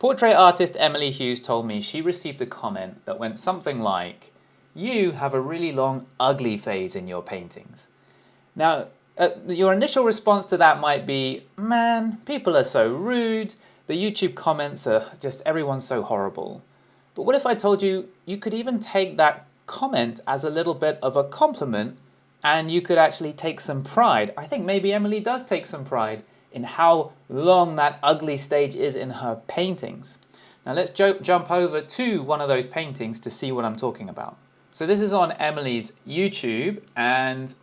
Portrait artist Emily Hughes told me she received a comment that went something like, "You have a really long, ugly phase in your paintings." Now, your initial response to that might be, "Man, people are so rude. The YouTube comments are just everyone's so horrible." But what if I told you you could even take that comment as a little bit of a compliment and you could actually take some pride? I think maybe Emily does take some pride in how long that ugly stage is in her paintings. Now let's jump over to one of those paintings to see what I'm talking about. So this is on Emily's YouTube, and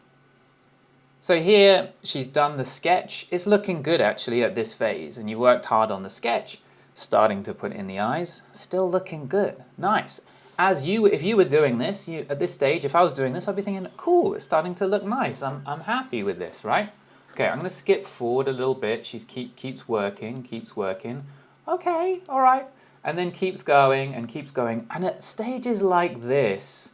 so here she's done the sketch. It's looking good actually at this phase, and you worked hard on the sketch, starting to put in the eyes, still looking good, nice. If you were doing this, at this stage, if I was doing this, I'd be thinking, cool, it's starting to look nice. I'm happy with this, right? Okay, I'm going to skip forward a little bit. She keeps working. Okay, all right. And then keeps going. And at stages like this,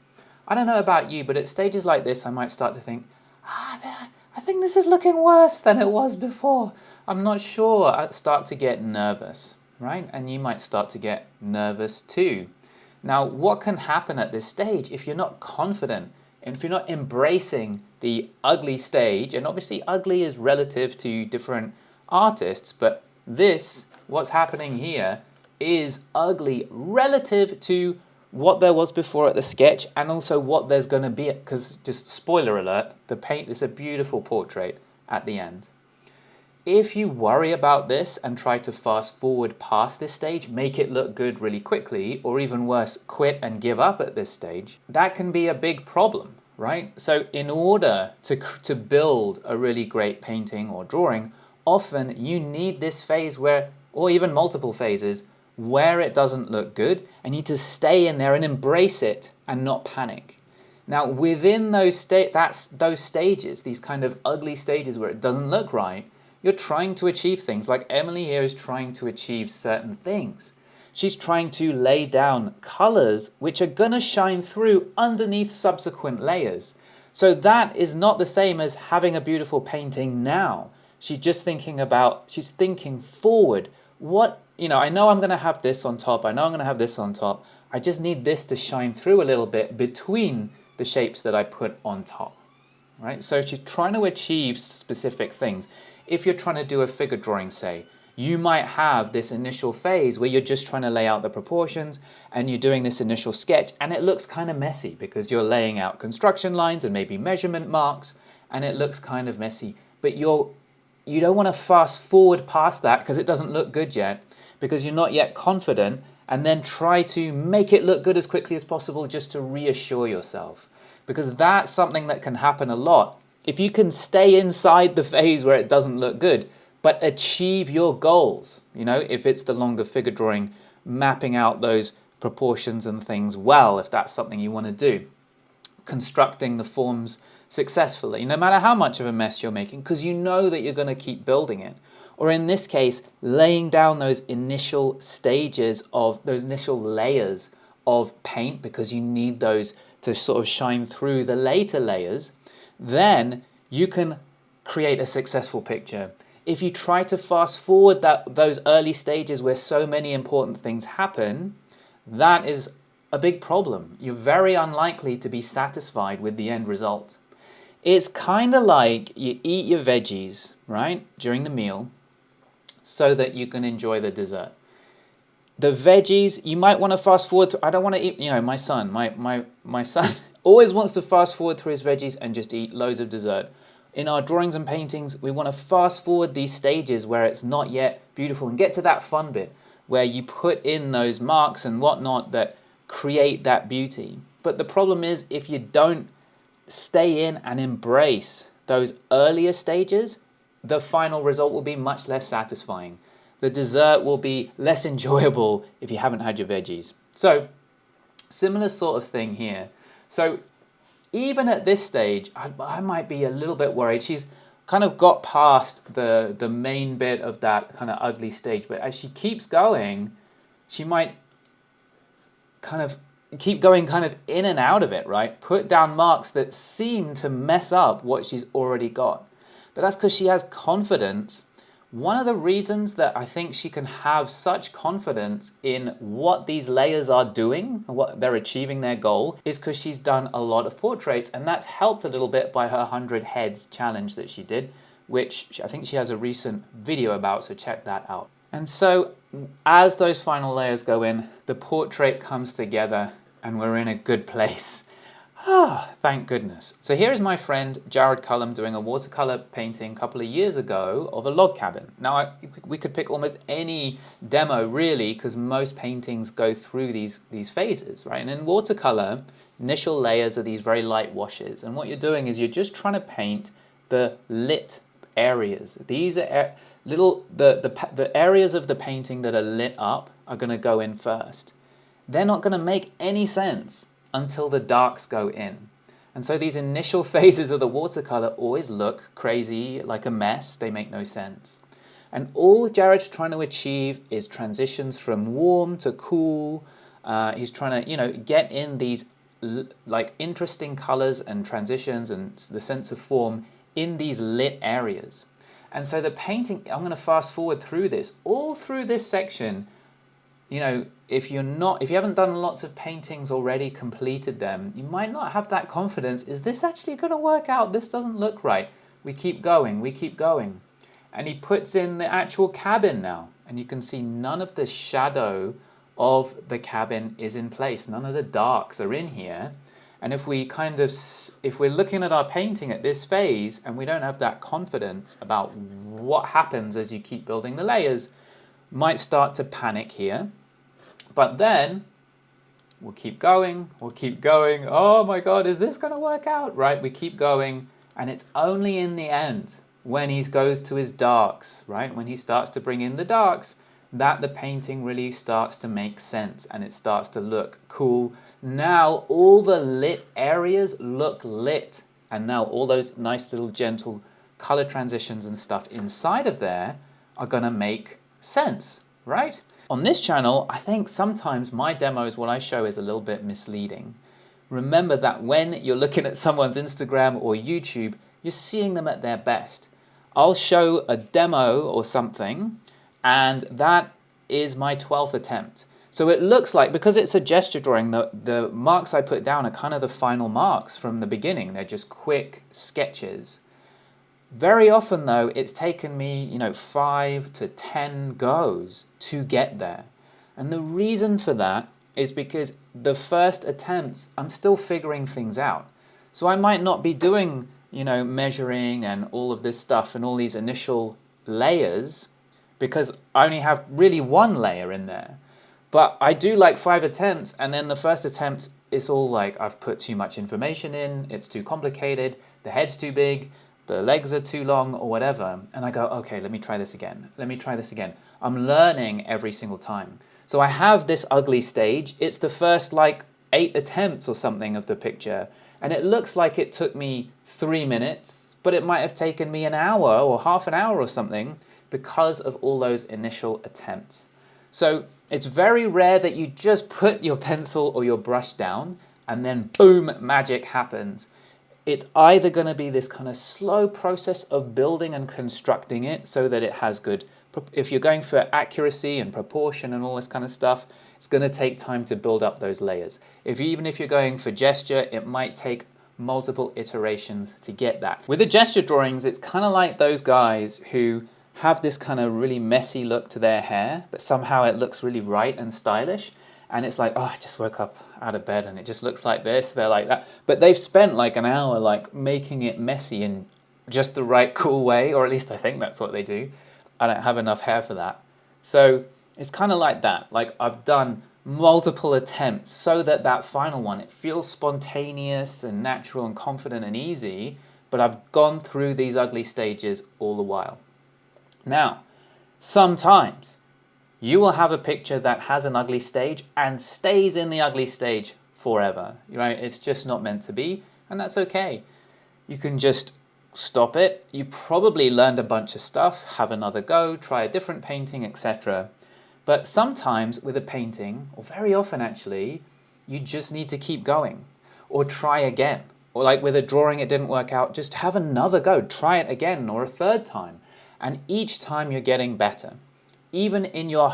I don't know about you, but at stages like this, I might start to think, I think this is looking worse than it was before. I'm not sure. I start to get nervous, right? And you might start to get nervous too. Now, what can happen at this stage if you're not confident and if you're not embracing the ugly stage? And obviously ugly is relative to different artists, but what's happening here is ugly relative to what there was before at the sketch and also what there's going to be, because just spoiler alert, the paint is a beautiful portrait at the end. If you worry about this and try to fast forward past this stage, make it look good really quickly, or even worse, quit and give up at this stage, that can be a big problem, right? So in order to build a really great painting or drawing, often you need this phase where, or even multiple phases, where it doesn't look good, and you need to stay in there and embrace it and not panic. Now, within those stages, these kind of ugly stages where it doesn't look right, you're trying to achieve things. Like Emily here is trying to achieve certain things. She's trying to lay down colors which are gonna shine through underneath subsequent layers. So that is not the same as having a beautiful painting now. She's thinking forward. I know I'm gonna have this on top. I just need this to shine through a little bit between the shapes that I put on top, right? So she's trying to achieve specific things. If you're trying to do a figure drawing, say, you might have this initial phase where you're just trying to lay out the proportions and you're doing this initial sketch and it looks kind of messy because you're laying out construction lines and maybe measurement marks and it looks kind of messy. But you don't want to fast forward past that because it doesn't look good yet, because you're not yet confident, and then try to make it look good as quickly as possible just to reassure yourself. Because that's something that can happen a lot. If you can stay inside the phase where it doesn't look good, but achieve your goals, if it's the longer figure drawing, mapping out those proportions and things well, if that's something you want to do, constructing the forms successfully, no matter how much of a mess you're making, because you know that you're going to keep building it. Or in this case, laying down those initial layers of paint, because you need those to sort of shine through the later layers, then you can create a successful picture. If you try to fast forward those early stages where so many important things happen, that is a big problem. You're very unlikely to be satisfied with the end result. It's kind of like you eat your veggies, right, during the meal so that you can enjoy the dessert. The veggies, you might want to fast forward through. I don't want to eat, my son always wants to fast forward through his veggies and just eat loads of dessert. In our drawings and paintings, we want to fast forward these stages where it's not yet beautiful and get to that fun bit where you put in those marks and whatnot that create that beauty. But the problem is, if you don't stay in and embrace those earlier stages, the final result will be much less satisfying. The dessert will be less enjoyable if you haven't had your veggies. So, similar sort of thing here. So, even at this stage, I might be a little bit worried. She's kind of got past the main bit of that kind of ugly stage, but as she keeps going, she might kind of keep going kind of in and out of it, right? Put down marks that seem to mess up what she's already got. But that's because she has confidence One of the reasons that I think she can have such confidence in what these layers are doing, what they're achieving their goal, is because she's done a lot of portraits, and that's helped a little bit by her 100 heads challenge that she did, which I think she has a recent video about, so check that out. And so as those final layers go in, the portrait comes together and we're in a good place. Ah, thank goodness. So here is my friend Jared Cullum doing a watercolor painting a couple of years ago of a log cabin. Now we could pick almost any demo really, because most paintings go through these phases, right? And in watercolor, initial layers are these very light washes. And what you're doing is you're just trying to paint the lit areas. These are the areas of the painting that are lit up are going to go in first. They're not going to make any sense until the darks go in. And so these initial phases of the watercolor always look crazy, like a mess. They make no sense. And all Jared's trying to achieve is transitions from warm to cool. He's trying to, get in these like interesting colors and transitions and the sense of form in these lit areas. And so the painting, I'm going to fast forward through this, all through this section. If you haven't done lots of paintings already, completed them, you might not have that confidence. Is this actually going to work out? This doesn't look right. We keep going, we keep going. And he puts in the actual cabin now. And you can see none of the shadow of the cabin is in place. None of the darks are in here. And if we're looking at our painting at this phase and we don't have that confidence about what happens as you keep building the layers, might start to panic here. But then we'll keep going, oh my God, is this gonna work out? Right, we keep going, and it's only in the end when he goes to his darks, right? When he starts to bring in the darks, that the painting really starts to make sense and it starts to look cool. Now all the lit areas look lit, and now all those nice little gentle color transitions and stuff inside of there are gonna make sense, right? On this channel, I think sometimes my demos, what I show is a little bit misleading. Remember that when you're looking at someone's Instagram or YouTube, you're seeing them at their best. I'll show a demo or something, and that is my 12th attempt. So it looks like, because it's a gesture drawing, the marks I put down are kind of the final marks from the beginning. They're just quick sketches. Very often though, it's taken me, 5 to 10 goes to get there. And the reason for that is because the first attempts, I'm still figuring things out. So I might not be doing, measuring and all of this stuff and all these initial layers, because I only have really one layer in there. But I do like 5 attempts, and then the first attempt, it's all like I've put too much information in, it's too complicated, the head's too big, the legs are too long or whatever, and I go, okay, let me try this again. I'm learning every single time. So I have this ugly stage. It's the first 8 attempts or something of the picture, and it looks like it took me 3 minutes, but it might have taken me an hour or half an hour or something because of all those initial attempts. So it's very rare that you just put your pencil or your brush down and then boom, magic happens. It's either going to be this kind of slow process of building and constructing it so that it has good, if you're going for accuracy and proportion and all this kind of stuff, it's going to take time to build up those layers. Even if you're going for gesture, it might take multiple iterations to get that. With the gesture drawings, it's kind of like those guys who have this kind of really messy look to their hair, but somehow it looks really right and stylish. And it's like, oh, I just woke up out of bed and it just looks like this. They're like that. But they've spent an hour making it messy in just the right cool way, or at least I think that's what they do. I don't have enough hair for that. So it's kind of like that. I've done multiple attempts so that final one, it feels spontaneous and natural and confident and easy, but I've gone through these ugly stages all the while. Now, sometimes you will have a picture that has an ugly stage and stays in the ugly stage forever, right? It's just not meant to be, and that's okay. You can just stop it. You probably learned a bunch of stuff, have another go, try a different painting, etc. But sometimes with a painting, or very often actually, you just need to keep going or try again. Or with a drawing, it didn't work out, just have another go, try it again or a third time. And each time you're getting better. Even in your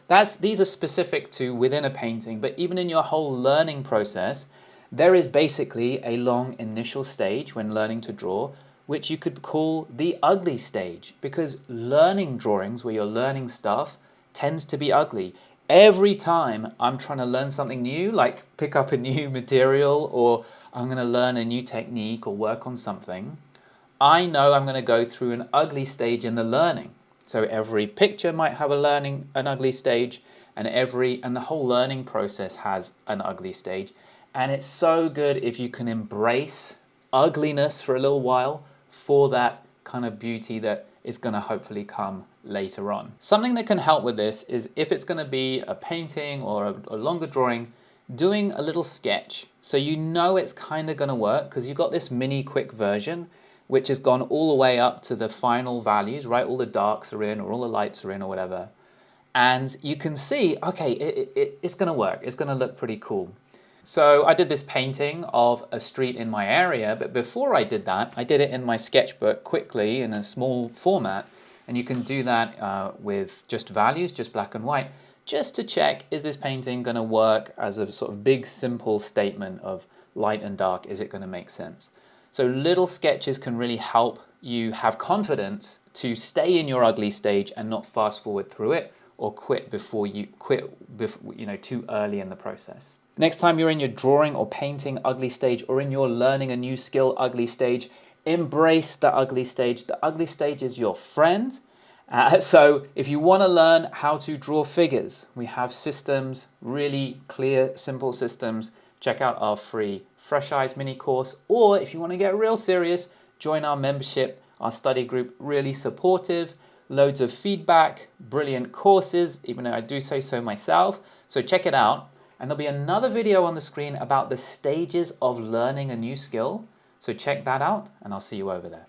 these are specific to within a painting, but even in your whole learning process, there is basically a long initial stage when learning to draw, which you could call the ugly stage, because learning drawings, where you're learning stuff, tends to be ugly. Every time I'm trying to learn something new, like pick up a new material, or I'm going to learn a new technique or work on something, I know I'm going to go through an ugly stage in the learning. So every picture might have an ugly stage, and the whole learning process has an ugly stage. And it's so good if you can embrace ugliness for a little while for that kind of beauty that is going to hopefully come later on. Something that can help with this is, if it's going to be a painting or a longer drawing, doing a little sketch. So you know it's kind of going to work because you've got this mini quick version which has gone all the way up to the final values, right? All the darks are in, or all the lights are in, or whatever. And you can see, okay, it's gonna work. It's gonna look pretty cool. So I did this painting of a street in my area, but before I did that, I did it in my sketchbook quickly in a small format. And you can do that with just values, just black and white, just to check, is this painting gonna work as a sort of big, simple statement of light and dark? Is it gonna make sense? So little sketches can really help you have confidence to stay in your ugly stage and not fast forward through it or quit too early in the process. Next time you're in your drawing or painting ugly stage, or in your learning a new skill ugly stage, embrace the ugly stage. The ugly stage is your friend. So if you want to learn how to draw figures, we have systems, really clear, simple systems. Check out our free Fresh Eyes mini course, or if you want to get real serious, join our membership, our study group, really supportive, loads of feedback, brilliant courses, even though I do say so myself. So check it out. And there'll be another video on the screen about the stages of learning a new skill. So check that out, and I'll see you over there.